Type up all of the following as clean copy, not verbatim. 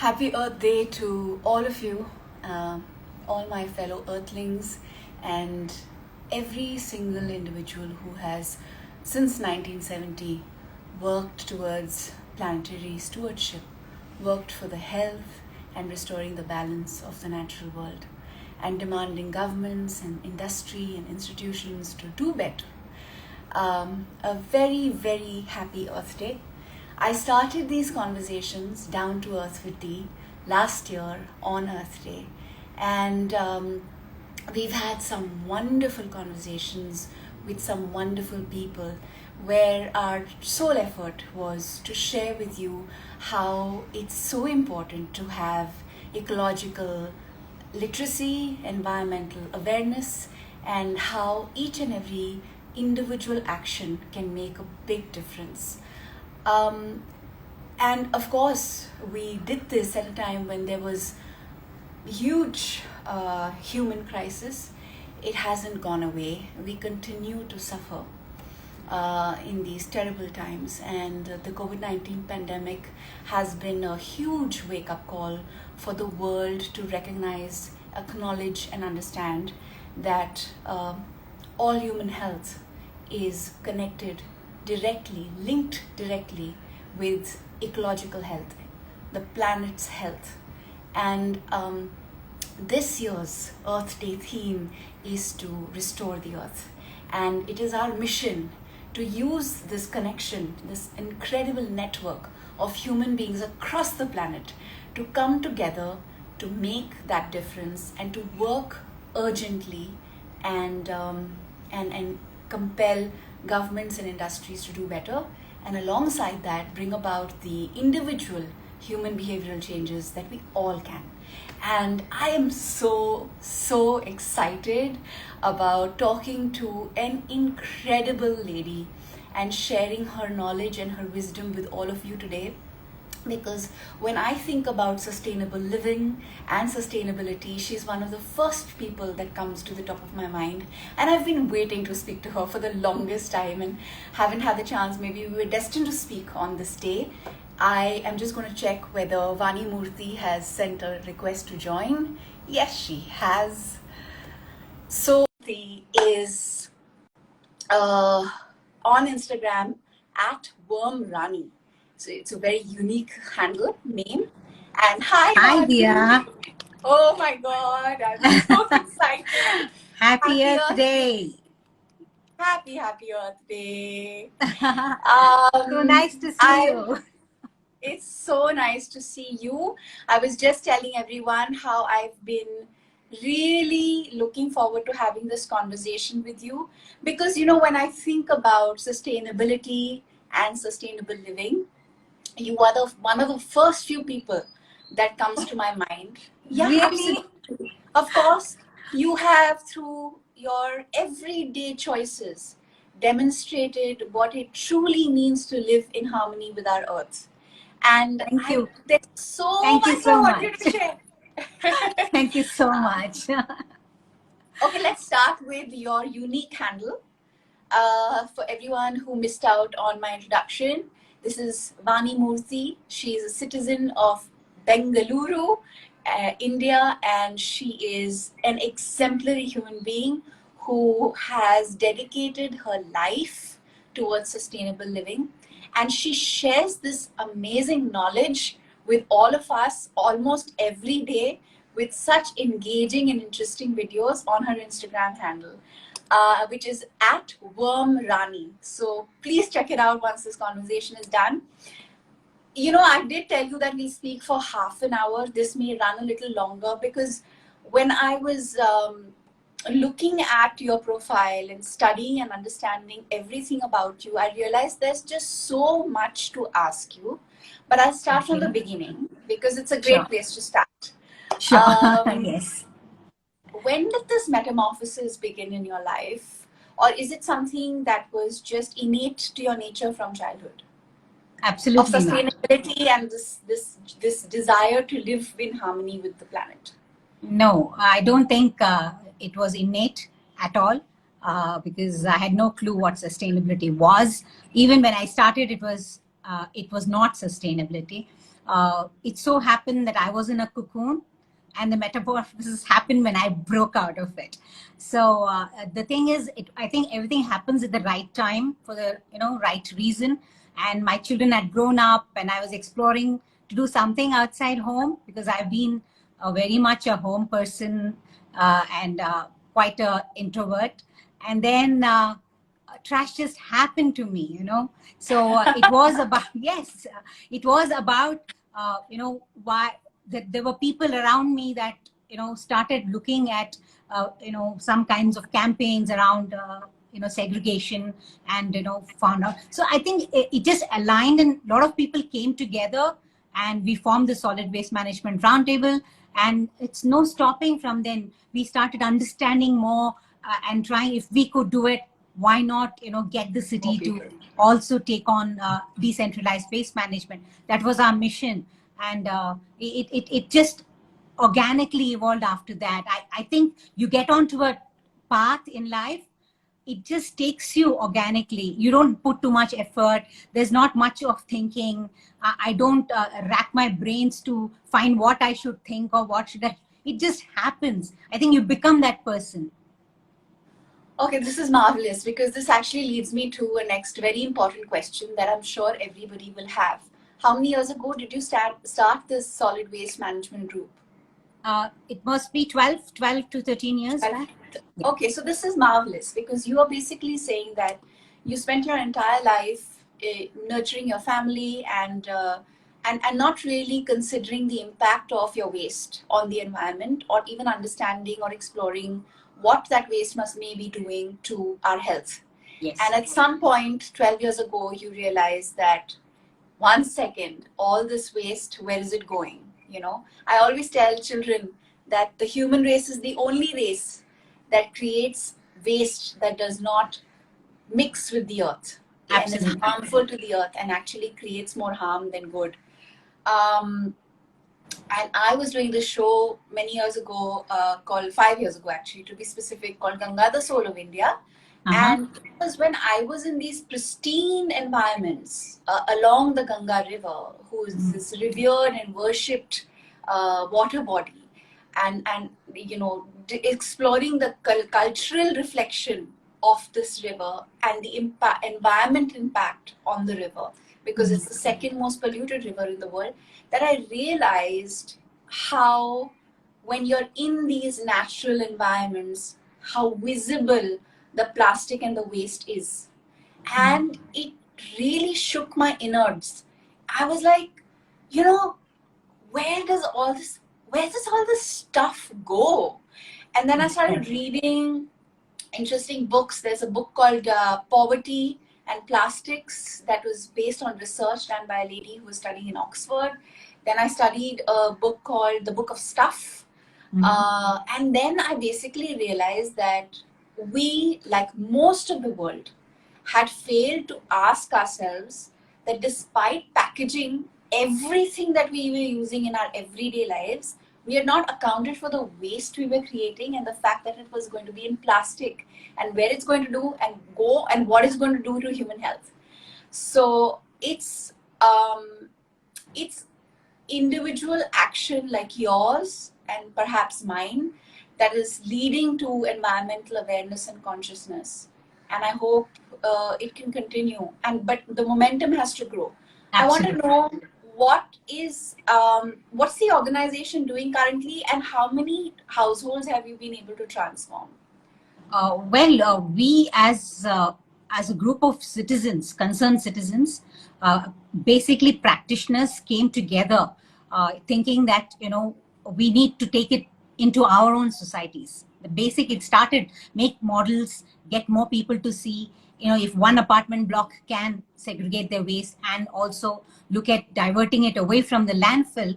Happy Earth Day to all of you, all my fellow Earthlings, and every single individual who has, since 1970, worked towards planetary stewardship, worked for the health and restoring the balance of the natural world, and demanding governments and industry and institutions to do better. A very, very happy Earth Day. I started these conversations down to Earth with Dee last year on Earth Day, and we've had some wonderful conversations with some wonderful people where our sole effort was to share with you how it's so important to have ecological literacy, environmental awareness, and how each and every individual action can make a big difference. And of course, we did this at a time when there was huge human crisis. It hasn't gone away. We continue to suffer in these terrible times, and the COVID-19 pandemic has been a huge wake-up call for the world to recognize, acknowledge, and understand that all human health is connected directly, linked directly with ecological health, the planet's health. And this year's Earth Day theme is to restore the earth. And it is our mission to use this connection, this incredible network of human beings across the planet to come together to make that difference and to work urgently and compel governments and industries to do better, and alongside that bring about the individual human behavioral changes that we all can. And I am so excited about talking to an incredible lady and sharing her knowledge and her wisdom with all of you today. Because when I think about sustainable living and sustainability, she's one of the first people that comes to the top of my mind. And I've been waiting to speak to her for the longest time and haven't had the chance. Maybe we were destined to speak on this day. I am just going to check whether Vani Murthy has sent a request to join. Yes, she has. So she is on Instagram at Worm Rani. So it's a very unique handle name. And hi, Hi, Dia. Oh my God, I'm so excited. Happy Earth Day. Happy Earth Day. So nice to see you. It's so nice to see you. I was just telling everyone how I've been really looking forward to having this conversation with you, because when I think about sustainability and sustainable living, you are one of the first few people that comes to my mind. Yeah, really? Absolutely. Of course, you have, through your everyday choices, demonstrated what it truly means to live in harmony with our earth. And Thank you. There's so Thank much you so I much. want you to share. Thank you so much. Okay, let's start with your unique handle. For everyone who missed out on my introduction, this is Vani Murthy. She is a citizen of Bengaluru, India, and she is an exemplary human being who has dedicated her life towards sustainable living. And she shares this amazing knowledge with all of us almost every day with such engaging and interesting videos on her Instagram handle. Which is at Worm Rani. So please check it out once this conversation is done. I did tell you that we speak for half an hour. This may run a little longer because when I was looking at your profile and studying and understanding everything about you, I realized there's just so much to ask you. But I'll start from the beginning because it's a great place to start. Sure. Yes. When did this metamorphosis begin in your life, or is it something that was just innate to your nature from childhood? Absolutely. Of sustainability and this desire to live in harmony with the planet? No, I don't think it was innate at all, because I had no clue what sustainability was. Even when I started, it was not sustainability. It so happened that I was in a cocoon, and the metamorphosis happened when I broke out of it. So the thing is, I think everything happens at the right time for the right reason. And my children had grown up, and I was exploring to do something outside home because I've been very much a home person and quite a introvert. And then trash just happened to me, So it was about yes, it was about why that there were people around me that started looking at some kinds of campaigns around segregation, and found out. So I think it just aligned, and a lot of people came together, and we formed the solid waste management roundtable. And it's no stopping from then. We started understanding more and trying, if we could do it, why not get the city to also take on decentralized waste management. That was our mission. And it just organically evolved after that. I think you get onto a path in life, it just takes you organically. You don't put too much effort. There's not much of thinking. I don't rack my brains to find what I should think or what should I. It just happens. I think you become that person. Okay, this is marvelous, because this actually leads me to a next very important question that I'm sure everybody will have. How many years ago did you start this solid waste management group? It must be 12 to 13 years back. Okay, so this is marvelous, because you are basically saying that you spent your entire life nurturing your family and not really considering the impact of your waste on the environment, or even understanding or exploring what that waste may be doing to our health. Yes. And at some point 12 years ago, you realized that, 1 second, all this waste, where is it going? I always tell children that the human race is the only race that creates waste that does not mix with the earth. Absolutely. And is harmful to the earth and actually creates more harm than good. And I was doing this show many years ago, called 5 years ago, actually, to be specific, called Ganga, the Soul of India. And it was when I was in these pristine environments along the Ganga River, who is this revered and worshipped water body, and exploring the cultural reflection of this river and the environment impact on the river, because it's the second most polluted river in the world, that I realized how, when you're in these natural environments, how visible the plastic and the waste is. And it really shook my innards. I was like, where does all this stuff go? And then I started reading interesting books. There's a book called Poverty and Plastics that was based on research done by a lady who was studying in Oxford. Then I studied a book called The Book of Stuff. And then I basically realized that we, like most of the world, had failed to ask ourselves that despite packaging everything that we were using in our everyday lives, we had not accounted for the waste we were creating, and the fact that it was going to be in plastic, and where it's going to do and go, and what it's going to do to human health. So it's individual action like yours and perhaps mine that is leading to environmental awareness and consciousness. And I hope it can continue. But the momentum has to grow. Absolutely. I want to know, what's the organization doing currently, and how many households have you been able to transform? We as a group of citizens, concerned citizens, basically practitioners, came together thinking that we need to take it into our own societies. It started, make models, get more people to see, if one apartment block can segregate their waste and also look at diverting it away from the landfill,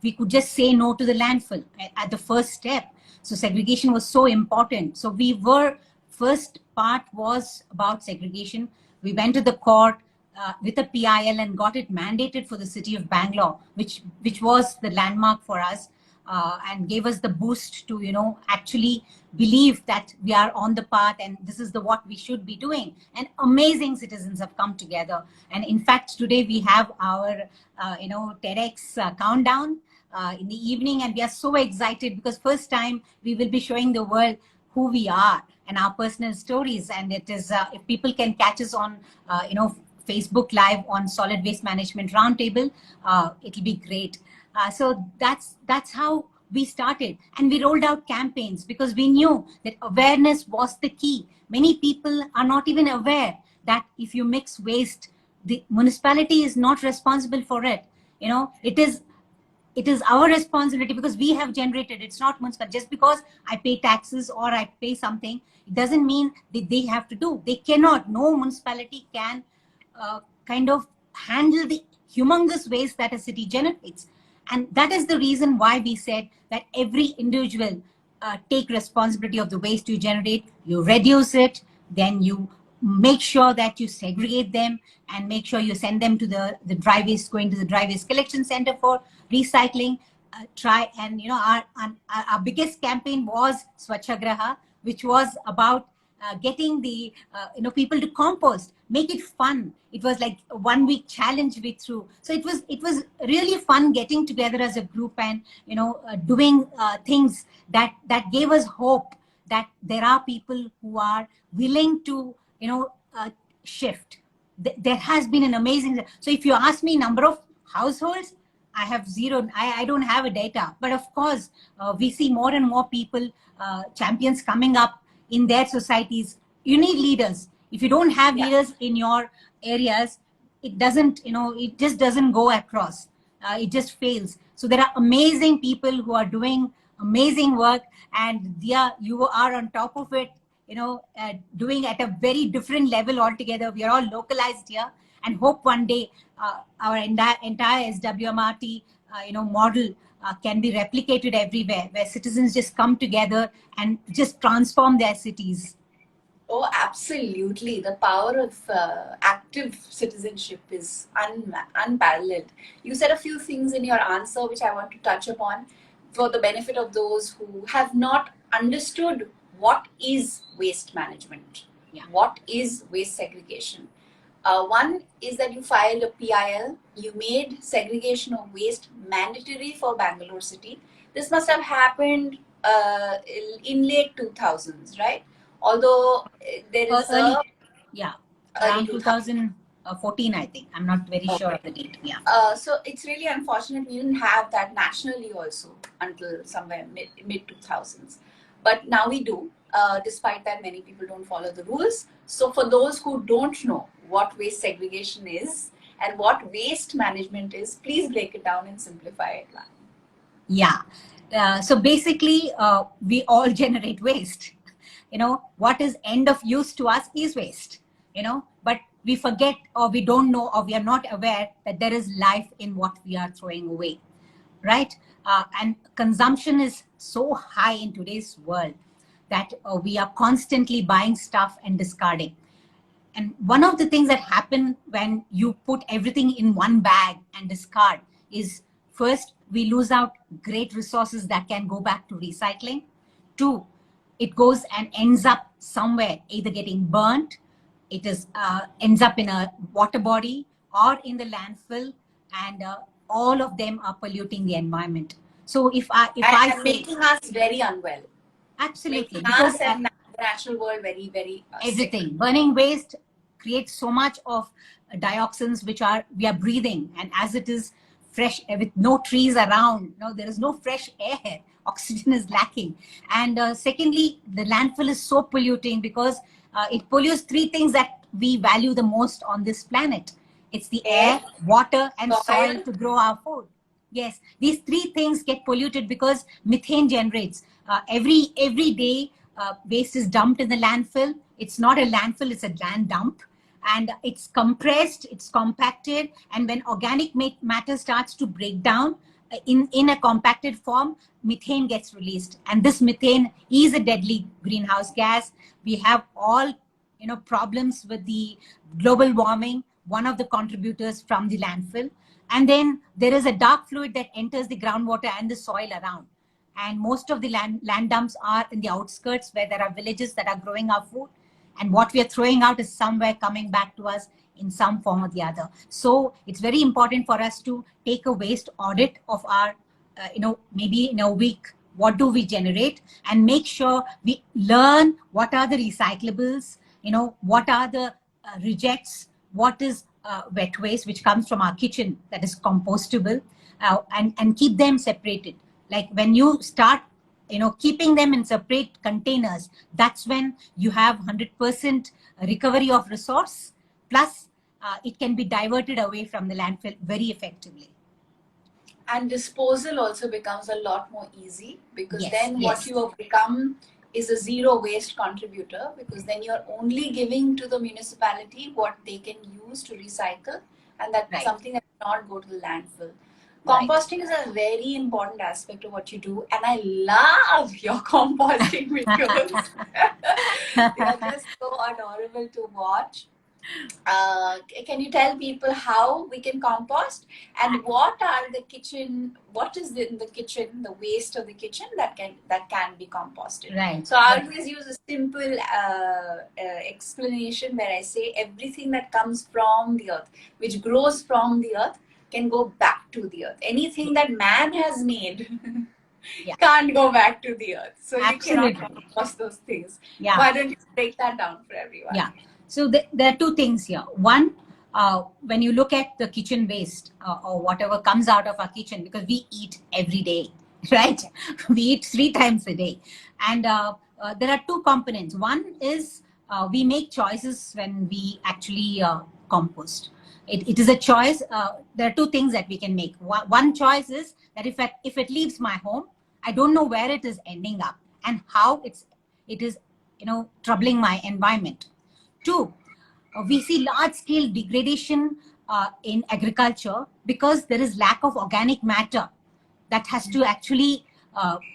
we could just say no to the landfill at the first step. So segregation was so important. So first part was about segregation. We went to the court with a PIL and got it mandated for the city of Bangalore, which was the landmark for us. and gave us the boost to, actually believe that we are on the path and this is the what we should be doing. And amazing citizens have come together. And in fact, today we have our, TEDx countdown in the evening, and we are so excited because first time we will be showing the world who we are and our personal stories. And it is, if people can catch us on, Facebook Live on Solid Waste Management Roundtable, it'll be great. So that's how we started, and we rolled out campaigns because we knew that awareness was the key. Many people are not even aware that if you mix waste, the municipality is not responsible for it. It is our responsibility because we have generated. It's not municipal. Just because I pay taxes or I pay something, it doesn't mean that they have to do. They cannot. No municipality can kind of handle the humongous waste that a city generates. And that is the reason why we said that every individual take responsibility of the waste you generate, you reduce it, then you make sure that you segregate them and make sure you send them to the dry waste, going to the dry waste collection center for recycling. Try and, our biggest campaign was Swachhagraha, which was about getting the people to compost, make it fun. It was like a 1 week challenge we threw. So it was really fun getting together as a group and doing things that gave us hope that there are people who are willing to shift. There has been an amazing. So if you ask me number of households, I have zero. I don't have a data, but of course we see more and more people, champions coming up in their societies. You need leaders. If you don't have leaders in your areas, it doesn't, it just doesn't go across. It just fails. So there are amazing people who are doing amazing work, and Dia, you are on top of it, doing at a very different level altogether. We are all localized here, and hope one day our entire SWMRT, model can be replicated everywhere, where citizens just come together and just transform their cities. Oh, absolutely. The power of active citizenship is unparalleled. You said a few things in your answer which I want to touch upon for the benefit of those who have not understood what is waste management, what is waste segregation. One is that you filed a PIL, you made segregation of waste mandatory for Bangalore city. This must have happened in late 2000s, right? Although there is around 2014, I think. I'm not very sure of the date. So it's really unfortunate we didn't have that nationally also until somewhere mid 2000s. But now we do. Despite that, many people don't follow the rules. So for those who don't know what waste segregation is and what waste management is, please break it down and simplify it. So basically, we all generate waste. What is end of use to us is waste, but we forget, or we don't know, or we are not aware that there is life in what we are throwing away, right? And consumption is so high in today's world that we are constantly buying stuff and discarding. And one of the things that happen when you put everything in one bag and discard is, first, we lose out great resources that can go back to recycling. Two, it goes and ends up somewhere, either getting burnt, it is ends up in a water body or in the landfill, and all of them are polluting the environment. So if I say, making us very unwell. Absolutely, making us and the natural world very, very everything. sick. Burning waste creates so much of dioxins which we are breathing, and as it is fresh with no trees around, there is no fresh air. Oxygen is lacking. And secondly, the landfill is so polluting because it pollutes three things that we value the most on this planet. It's the air, water, and soil to grow our food. Yes, these three things get polluted because methane generates. Every day, waste is dumped in the landfill. It's not a landfill, it's a land dump. And it's compressed, it's compacted. And when organic matter starts to break down in a compacted form, methane gets released. And this methane is a deadly greenhouse gas. We have all problems with the global warming, one of the contributors from the landfill. And then there is a dark fluid that enters the groundwater and the soil around. and most of the land dumps are in the outskirts where there are villages that are growing our food, and what we are throwing out is somewhere coming back to us in some form or the other. So it's very important for us to take a waste audit of our, maybe in a week, what do we generate, and make sure we learn what are the recyclables, what are the rejects, what is wet waste which comes from our kitchen that is compostable, and keep them separated. Like when you start keeping them in separate containers, that's when you have 100% recovery of resource, plus it can be diverted away from the landfill very effectively. And disposal also becomes a lot more easy, because Yes, then what yes. you have become is a zero waste contributor, because then you're only giving to the municipality what they can use to recycle, and that's Right. something that will not go to the landfill. Right. Composting is a very important aspect of what you do, and I love your composting videos. They are just so adorable to watch. Can you tell people how we can compost, and what is in the kitchen, the waste of the kitchen that can be composted? Right. So I always use a simple explanation where I say everything that comes from the earth, which grows from the earth, can go back to the earth. Anything that man has made can't go back to the earth. So Absolutely. you cannot compost those things. Yeah. Why don't you break that down for everyone? Yeah. So there are two things here. One, when you look at the kitchen waste or whatever comes out of our kitchen, because we eat every day, right? We eat 3 times a day. And there are two components. One is we make choices when we actually compost. It is a choice. There are two things that we can make. One choice is that if it leaves my home, I don't know where it is ending up and how it is troubling my environment. Two, we see large scale degradation in agriculture because there is lack of organic matter that has to actually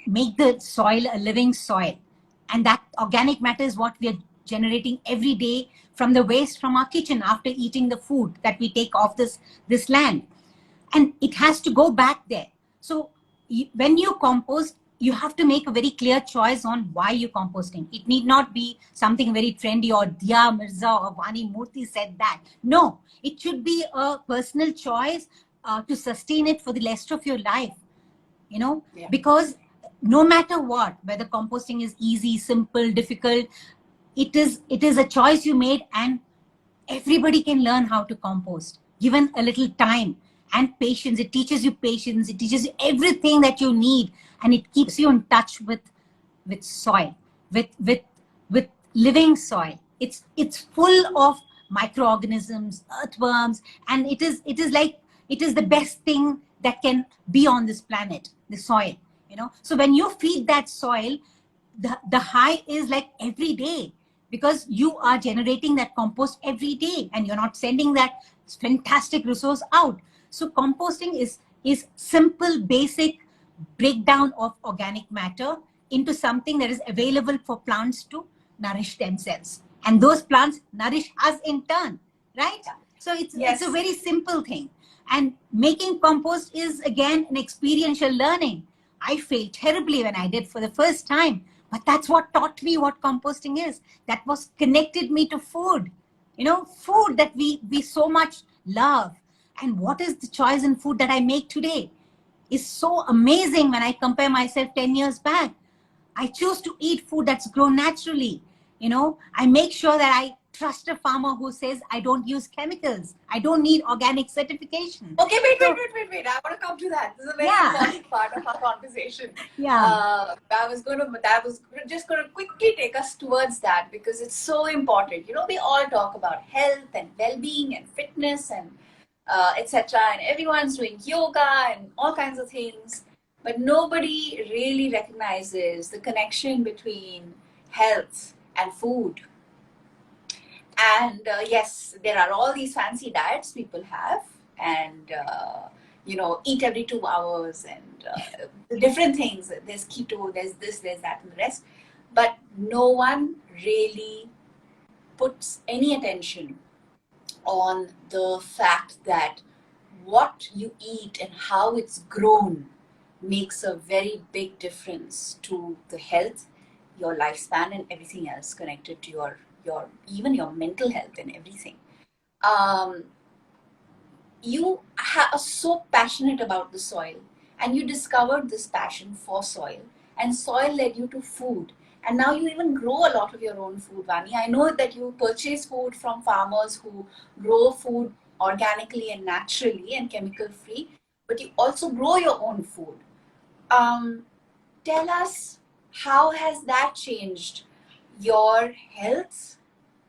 make the soil a living soil. And that organic matter is what we are generating every day from the waste from our kitchen after eating the food that we take off this land. And it has to go back there. So when you compost, you have to make a very clear choice on why you're composting. It need not be something very trendy or Dia Mirza or Vani Murthy said that. No, it should be a personal choice to sustain it for the rest of your life. Because no matter what, whether composting is easy, simple, difficult, it is a choice you made, and everybody can learn how to compost given a little time and patience. It teaches you patience, it teaches you everything that you need, and it keeps you in touch with soil, with living soil. It's full of microorganisms, earthworms, and it is the best thing that can be on this planet, the soil. So when you feed that soil, the high is like every day, because you are generating that compost every day and you're not sending that fantastic resource out. So composting is simple, basic breakdown of organic matter into something that is available for plants to nourish themselves, and those plants nourish us in turn, right? So it's a very simple thing. And making compost is again an experiential learning. I failed terribly when I did for the first time, but that's what taught me what composting is. That was connected me to food, food that we so much love. And what is the choice in food that I make today is so amazing when I compare myself 10 years back. I choose to eat food that's grown naturally. I make sure that I trust a farmer who says I don't use chemicals. I don't need organic certification. Okay, wait. I want to come to that. This is a very important part of our conversation. Yeah. I was just going to quickly take us towards that, because it's so important. We all talk about health and well-being and fitness and etc. And everyone's doing yoga and all kinds of things, but nobody really recognizes the connection between health and food. And yes, there are all these fancy diets people have, and eat every 2 hours, and different things. There's keto, there's this, there's that, and the rest. But no one really puts any attention on the fact that what you eat and how it's grown makes a very big difference to the health, your lifespan, and everything else connected to your even your mental health and everything. Um, you are so passionate about the soil, and you discovered this passion for soil, and soil led you to food, and now you even grow a lot of your own food, Vani. I know that you purchase food from farmers who grow food organically and naturally and chemical free, but you also grow your own food. um, Tell us, how has that changed your health,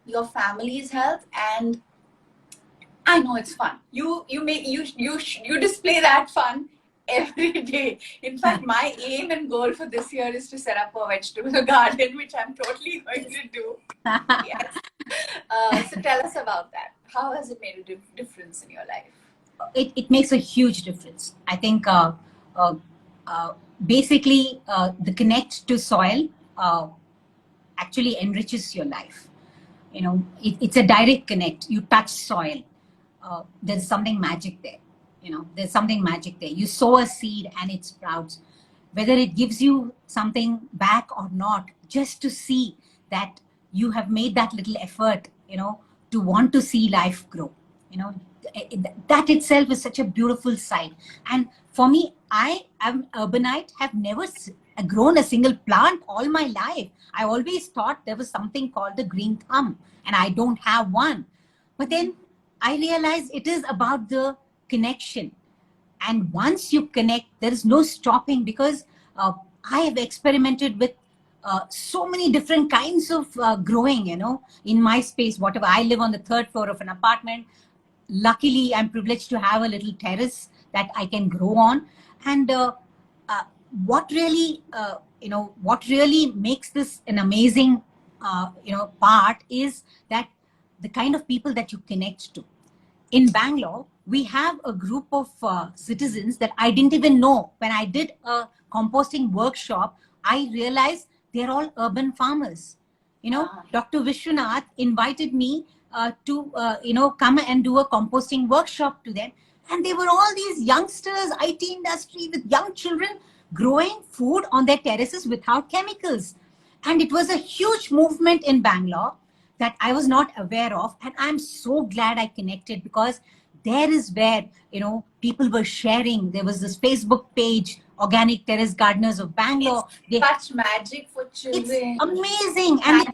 your family's health, and I know it's fun. You display that fun every day. In fact, my aim and goal for this year is to set up a vegetable garden, which I'm totally going to do. Yes. So tell us about that. How has it made a difference in your life? It makes a huge difference. I think uh, uh, basically the connect to soil actually enriches your life. It's a direct connect. You touch soil. There's something magic there. There's something magic there. You sow a seed and it sprouts. Whether it gives you something back or not, just to see that you have made that little effort, to want to see life grow. You know, that itself is such a beautiful sight. And for me, I am urbanite, have never grown a single plant all my life. I always thought there was something called the green thumb, and I don't have one. But then I realized it is about the connection. And once you connect, there is no stopping, because I have experimented with so many different kinds of growing, in my space. Whatever, I live on the third floor of an apartment. Luckily, I'm privileged to have a little terrace that I can grow on. And uh, what really makes this an amazing part is that the kind of people that you connect to. In Bangalore, we have a group of citizens that I didn't even know. When I did a composting workshop, I realized they're all urban farmers. Dr. Vishwanath invited me to come and do a composting workshop to them. And they were all these youngsters, IT industry, with young children growing food on their terraces without chemicals. And it was a huge movement in Bangalore that I was not aware of. And I'm so glad I connected, because there is where, people were sharing. There was this Facebook page, Organic Terrace Gardeners of Bangalore. It's such magic for children. It's amazing. And the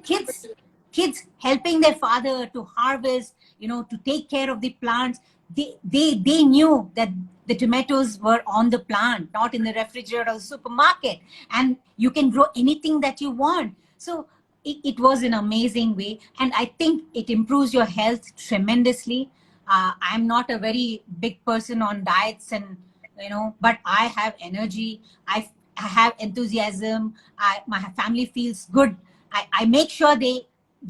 kids helping their father to harvest, to take care of the plants. They knew that the tomatoes were on the plant, not in the refrigerator or the supermarket. And you can grow anything that you want. So it was an amazing way. And I think it improves your health tremendously. I'm not a very big person on diets, and but I have energy. I have enthusiasm. My family feels good. I make sure they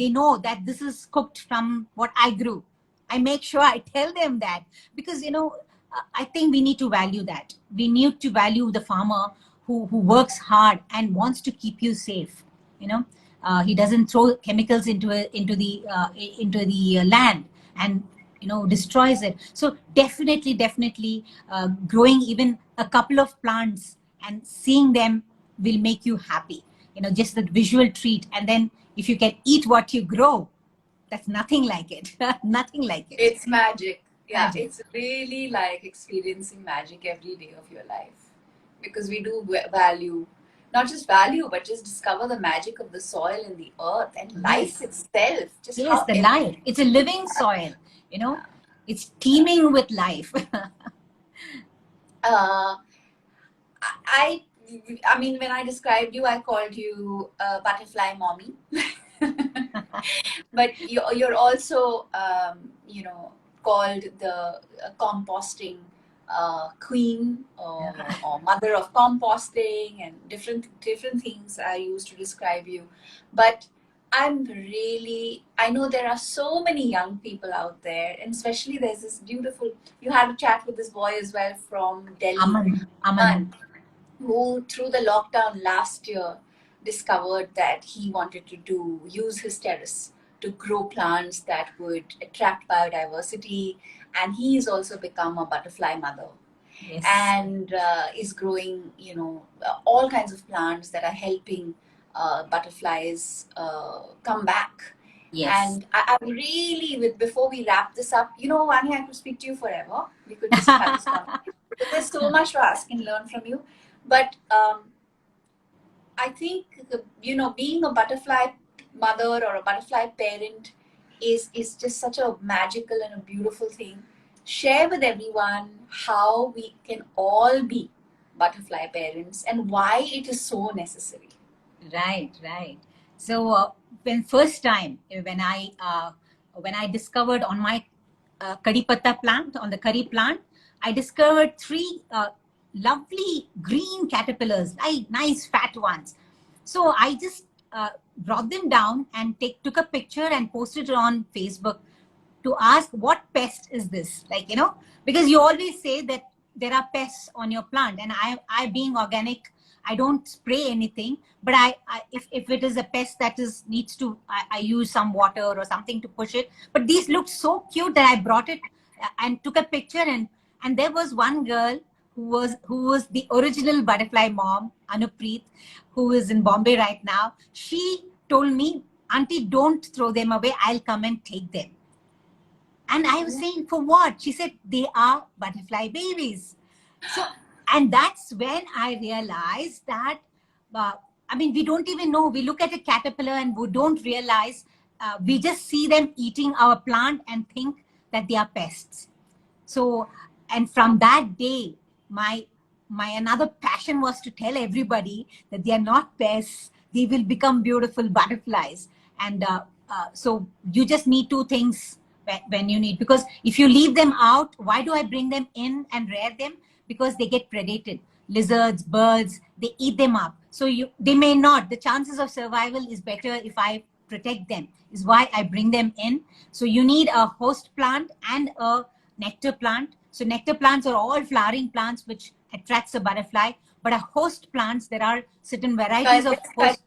know that this is cooked from what I grew. I make sure I tell them that, because I think we need to value that. We need to value the farmer who works hard and wants to keep you safe. He doesn't throw chemicals into the land and destroys it. So definitely growing even a couple of plants and seeing them will make you happy. Just the visual treat. And then if you can eat what you grow, that's nothing like it. Nothing like it. It's magic. Yeah, Magic. it's really like experiencing magic every day of your life, because we do value, not just value, but just discover the magic of the soil and the earth and life itself. Just Yes, the life. It's a living soil. It's teeming with life. I I mean, when I described you, I called you butterfly mommy. But you're also, called the composting queen, or mother of composting, and different things I use to describe you. But I know there are so many young people out there, and especially there's this beautiful, you had a chat with this boy as well from Delhi. Aman. Who through the lockdown last year discovered that he wanted to use his terrace to grow plants that would attract biodiversity, and he's also become a butterfly mother. Yes. and is growing, all kinds of plants that are helping butterflies come back. Yes. And I really, before we wrap this up, Vani, I could speak to you forever. We could just have this conversation because there's so much to ask and learn from you. But I think being a butterfly mother or a butterfly parent is just such a magical and a beautiful thing. Share with everyone how we can all be butterfly parents and why it is so necessary. Right, right. So when first time when I discovered on my curry patta plant, on the curry plant, I discovered three lovely green caterpillars, nice fat ones. So I just brought them down and took a picture and posted it on Facebook to ask what pest is this, like, because you always say that there are pests on your plant, and I being organic, I don't spray anything, but if it is a pest that is needs to, I use some water or something to push it. But these looked so cute that I brought it and took a picture, and there was one girl who was the original butterfly mom, Anupreet, who is in Bombay right now. She told me, "Auntie, don't throw them away. I'll come and take them." And I was saying, "For what?" She said, "They are butterfly babies." So, and that's when I realized that, uh, I mean, we don't even know. We look at a caterpillar and we don't realize, we just see them eating our plant and think that they are pests. So, and from that day, my another passion was to tell everybody that they are not pests. They will become beautiful butterflies. And so you just need two things when you need, because if you leave them out, why do I bring them in and rear them? Because they get predated. Lizards, birds, they eat them up. So they may not. The chances of survival is better if I protect them, is why I bring them in. So you need a host plant and a nectar plant. So nectar plants are all flowering plants which attracts a butterfly. But a host plants, there are certain varieties of host.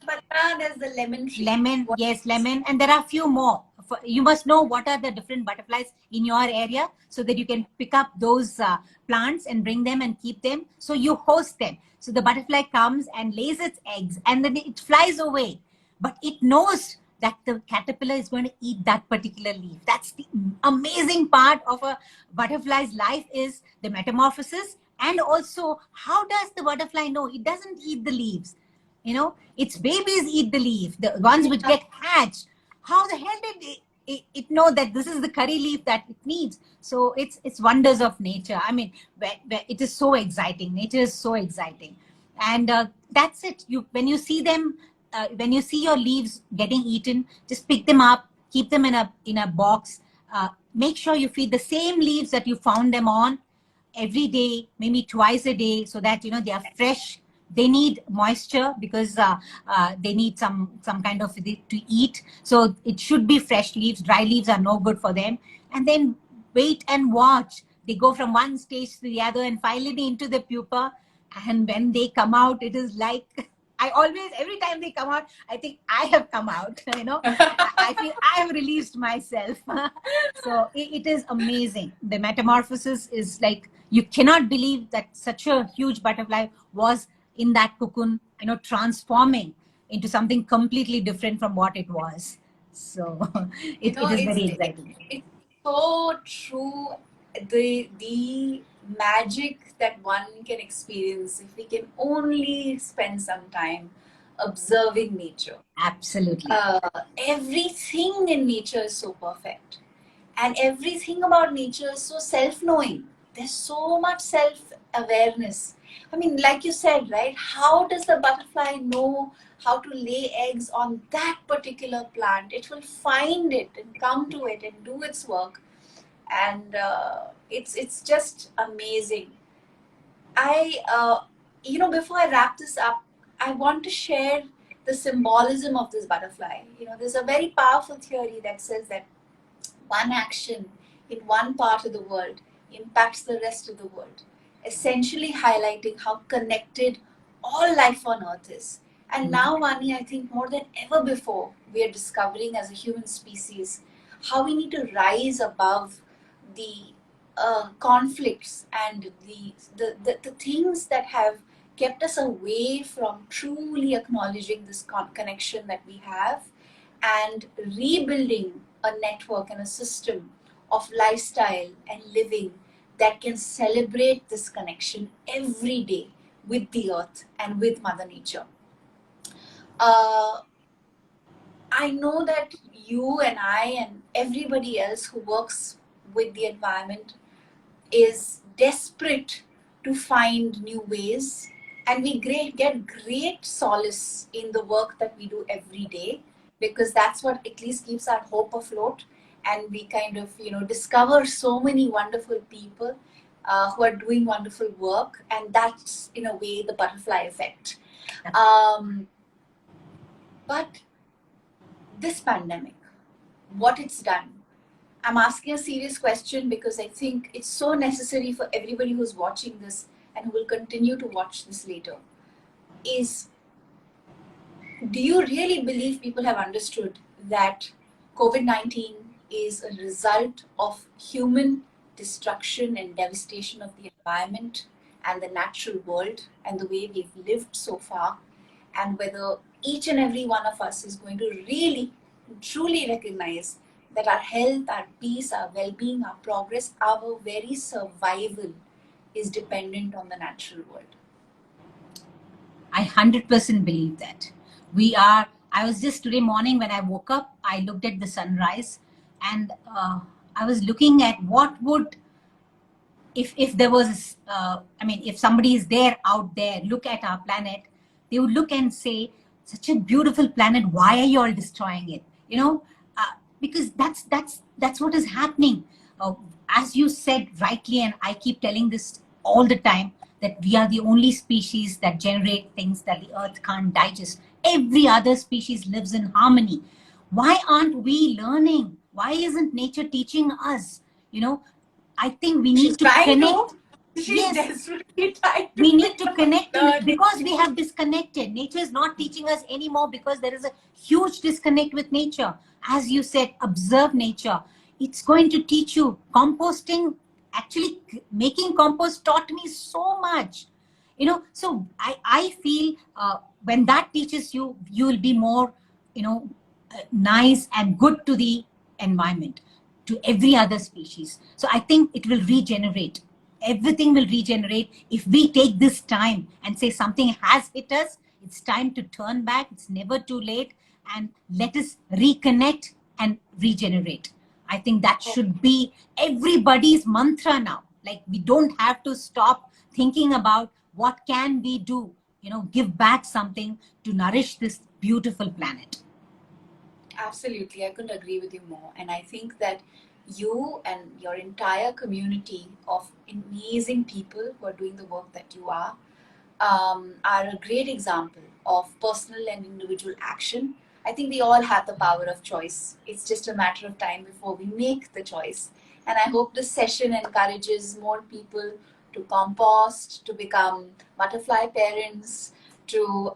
There's the lemon tree. Lemon, yes, lemon, and there are a few more. You must know what are the different butterflies in your area so that you can pick up those plants and bring them and keep them. So you host them. So the butterfly comes and lays its eggs and then it flies away. But it knows that the caterpillar is going to eat that particular leaf. That's the amazing part of a butterfly's life, is the metamorphosis. And also, how does the butterfly know? It doesn't eat the leaves. Its babies eat the leaf, the ones which get hatched. How the hell did it know that this is the curry leaf that it needs? So it's wonders of nature. I mean, where it is so exciting. Nature is so exciting. And that's it. When you see them, when you see your leaves getting eaten, just pick them up, keep them in a box. Make sure you feed the same leaves that you found them on every day, maybe twice a day, so that they are fresh. They need moisture because they need some kind of to eat. So it should be fresh leaves. Dry leaves are no good for them. And then wait and watch. They go from one stage to the other and finally into the pupa. And when they come out, it is like, I always, every time they come out, I think I have come out. I feel I have released myself. So it is amazing. The metamorphosis is like, you cannot believe that such a huge butterfly was in that cocoon, transforming into something completely different from what it was. So it is very exciting. It's so true. The magic that one can experience if we can only spend some time observing nature. Absolutely. Everything in nature is so perfect, and everything about nature is so self-knowing. There's so much self-awareness. I mean, like you said, right? How does the butterfly know how to lay eggs on that particular plant? It will find it and come to it and do its work, and it's just amazing. Before I wrap this up, I want to share the symbolism of this butterfly. There's a very powerful theory that says that one action in one part of the world impacts the rest of the world, essentially highlighting how connected all life on earth is. And now, Vani, I think more than ever before, we are discovering as a human species how we need to rise above the conflicts and the things that have kept us away from truly acknowledging this connection that we have, and rebuilding a network and a system of lifestyle and living that can celebrate this connection every day with the earth and with Mother Nature. Uh, I know that you and I and everybody else who works with the environment is desperate to find new ways, and we get great solace in the work that we do every day, because that's what at least keeps our hope afloat, and we kind of discover so many wonderful people who are doing wonderful work, and that's in a way the butterfly effect. But this pandemic, what it's done, I'm asking a serious question because I think it's so necessary for everybody who's watching this and who will continue to watch this later, is, do you really believe people have understood that COVID-19 is a result of human destruction and devastation of the environment and the natural world and the way we've lived so far, and whether each and every one of us is going to really, truly recognize that our health, our peace, our well-being, our progress, our very survival is dependent on the natural world? I 100% believe that. I was just today morning when I woke up, I looked at the sunrise, and I was looking at what would, if there was, if somebody is there out there, look at our planet, they would look and say, such a beautiful planet, why are you all destroying it? Because that's what is happening. As you said rightly, and I keep telling this all the time, that we are the only species that generate things that the earth can't digest. Every other species lives in harmony. Why aren't we learning? Why isn't nature teaching us? I think we She's need to trying connect. to. She's Yes, desperately trying to. we need to connect to learn. because we have disconnected. Nature is not teaching us anymore because there is a huge disconnect with nature. As you said, observe nature. It's going to teach you composting. Actually, making compost taught me so much. So I feel when that teaches you, you will be more, nice and good to the environment, to every other species. So I think it will regenerate. Everything will regenerate if we take this time and say something has hit us. It's time to turn back. It's never too late. And let us reconnect and regenerate. I think that should be everybody's mantra now. Like, we don't have to stop thinking about what can we do, give back something to nourish this beautiful planet. Absolutely, I couldn't agree with you more. And I think that you and your entire community of amazing people who are doing the work that you are a great example of personal and individual action. I think we all have the power of choice. It's just a matter of time before we make the choice. And I hope this session encourages more people to compost, to become butterfly parents, to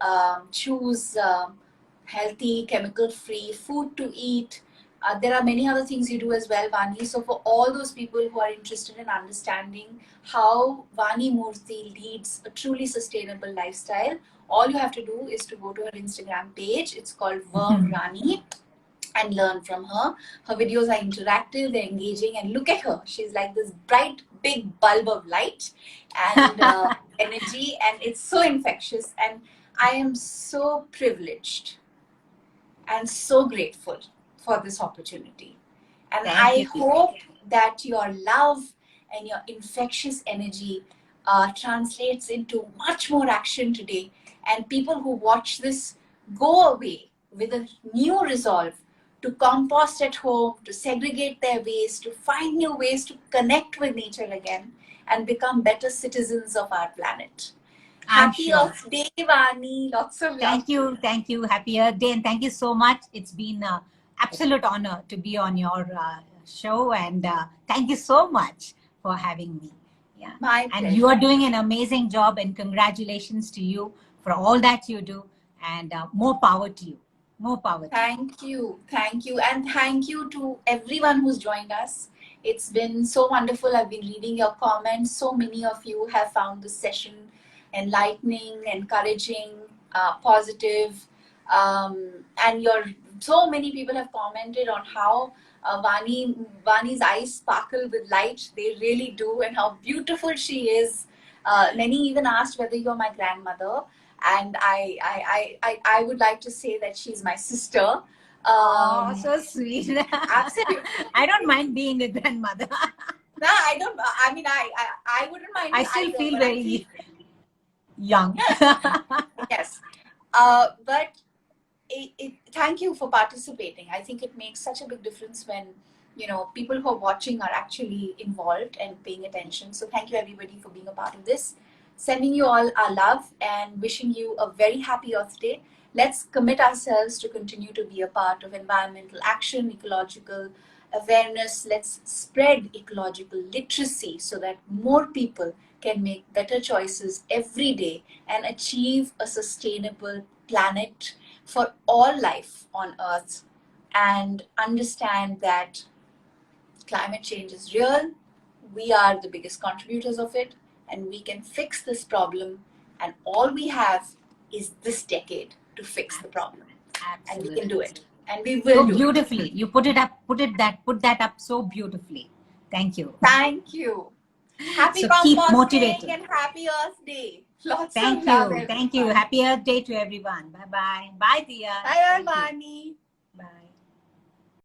choose healthy, chemical-free food to eat. There are many other things you do as well, Vani. So for all those people who are interested in understanding how Vani Murthy leads a truly sustainable lifestyle, all you have to do is to go to her Instagram page. It's called Verve Rani, and learn from her. Her videos are interactive, they're engaging, and look at her. She's like this bright, big bulb of light and energy, and it's so infectious. And I am so privileged and so grateful for this opportunity. And Thank I you. hope that your love and your infectious energy translates into much more action today. And people who watch this go away with a new resolve to compost at home, to segregate their waste, to find new ways to connect with nature again, and become better citizens of our planet. Happy Earth Day, Vani. Lots of love. Thank you. Happy Earth Day, and thank you so much. It's been an absolute honor to be on your show, and thank you so much for having me. Yeah, My pleasure. and you are doing an amazing job, and congratulations to you for all that you do, and more power to you. More power to you. Thank you. And thank you to everyone who's joined us It's been so wonderful. I've been reading your comments. So many of you have found this session enlightening, encouraging, positive. And so many people have commented on how Vani's eyes sparkle with light. They really do, and how beautiful she is. Many even asked whether you're my grandmother, and I would like to say that she's my sister. Oh, so sweet. Absolutely. I don't mind being a grandmother. No, I don't. I mean, I wouldn't mind. I still either, feel but I very feel young. yes. But thank you for participating. I think it makes such a big difference when people who are watching are actually involved and paying attention. So thank you everybody for being a part of this. Sending you all our love and wishing you a very happy Earth Day. Let's commit ourselves to continue to be a part of environmental action, ecological awareness. Let's spread ecological literacy so that more people can make better choices every day and achieve a sustainable planet for all life on Earth, and understand that climate change is real. We are the biggest contributors of it, and we can fix this problem. And all we have is this decade to fix the problem. Absolutely. And we can do it. And we will so do beautifully. You put that up so beautifully. Thank you. Thank you. Happy So keep composting motivated. and happy Earth Day. Lots Thank of love, you. everyone. Thank you. Happy Earth Day to everyone. Bye bye. Bye, Dia. Bye, Thank you. Vani. Bye.